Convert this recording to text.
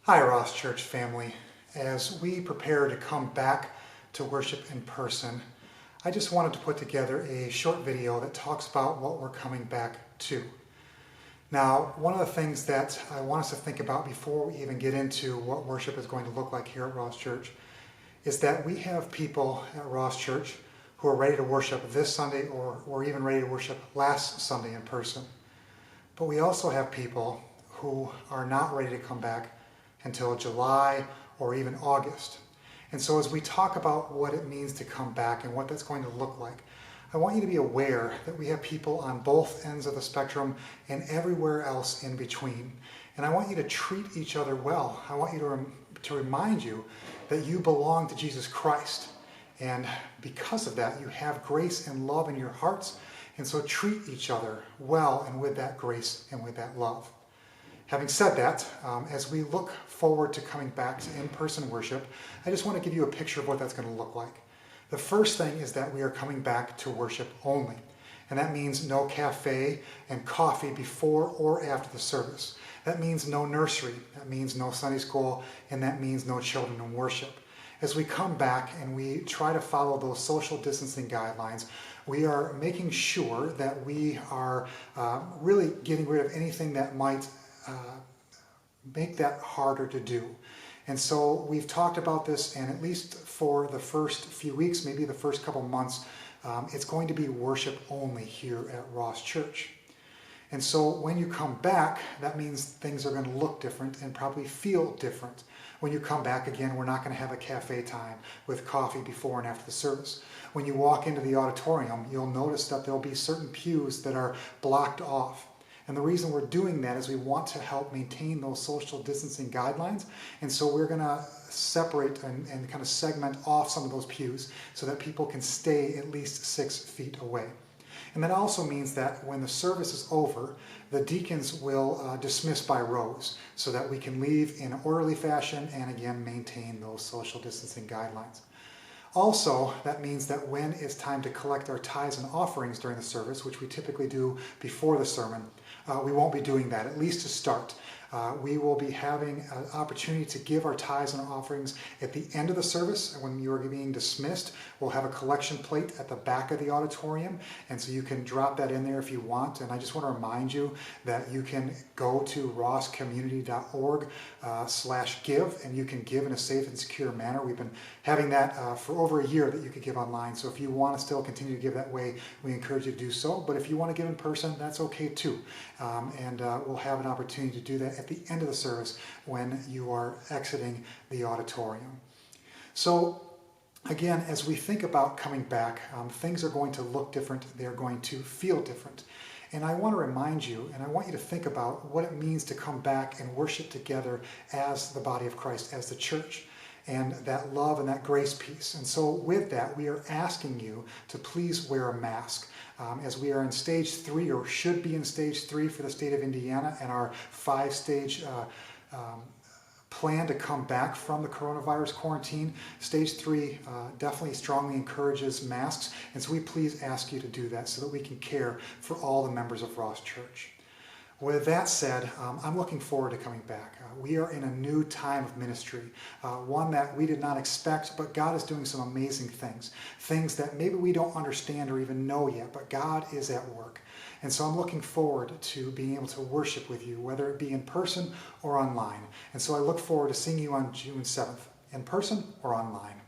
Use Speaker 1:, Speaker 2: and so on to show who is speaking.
Speaker 1: Hi, Ross Church family. As we prepare to come back to worship in person, I just wanted to put together a short video that talks about what we're coming back to. Now, one of the things that I want us to think about before we even get into what worship is going to look like here at Ross Church is that we have people at Ross Church who are ready to worship this Sunday or even ready to worship last Sunday in person. But we also have people who are not ready to come back until July or even August. And so as we talk about what it means to come back and what that's going to look like, I want you to be aware that we have people on both ends of the spectrum and everywhere else in between. And I want you to treat each other well. I want you to remind you that you belong to Jesus Christ. And because of that, you have grace and love in your hearts. And so treat each other well and with that grace and with that love. Having said that, as we look forward to coming back to in-person worship, I just want to give you a picture of what that's going to look like. The first thing is that we are coming back to worship only. And that means no cafe and coffee before or after the service. That means no nursery. That means no Sunday school. And that means no children in worship. As we come back and we try to follow those social distancing guidelines, we are making sure that we are really getting rid of anything that might make that harder to do. And so we've talked about this, and at least for the first few weeks, maybe the first couple months, it's going to be worship only here at Ross Church. And so when you come back, that means things are going to look different and probably feel different. When you come back again, we're not going to have a cafe time with coffee before and after the service. When you walk into the auditorium, you'll notice that there'll be certain pews that are blocked off. And the reason we're doing that is we want to help maintain those social distancing guidelines. And so we're going to separate and kind of segment off some of those pews so that people can stay at least 6 feet away. And that also means that when the service is over, the deacons will dismiss by rows so that we can leave in an orderly fashion and again maintain those social distancing guidelines. Also, that means that when it's time to collect our tithes and offerings during the service, which we typically do before the sermon, we won't be doing that, at least to start. We will be having an opportunity to give our tithes and offerings at the end of the service. When you are being dismissed, we'll have a collection plate at the back of the auditorium, and so you can drop that in there if you want. And I just want to remind you that you can go to rosscommunity.org/give, and you can give in a safe and secure manner. We've been having that for over a year that you could give online. So if you want to still continue to give that way, we encourage you to do so. But if you want to give in person, that's okay too. We'll have an opportunity to do that at the end of the service when you are exiting the auditorium. So again, as we think about coming back, things are going to look different. They're going to feel different. And I want to remind you, and I want you to think about what it means to come back and worship together as the body of Christ, as the church, and that love and that grace piece. And so with that, we are asking you to please wear a mask. As we are in stage 3, or should be in stage 3 for the state of Indiana, and our 5-stage plan to come back from the coronavirus quarantine, stage 3 definitely strongly encourages masks, and so we please ask you to do that so that we can care for all the members of Ross Church. With that said, I'm looking forward to coming back. We are in a new time of ministry, one that we did not expect, but God is doing some amazing things, things that maybe we don't understand or even know yet, but God is at work. And so I'm looking forward to being able to worship with you, whether it be in person or online. And so I look forward to seeing you on June 7th, in person or online.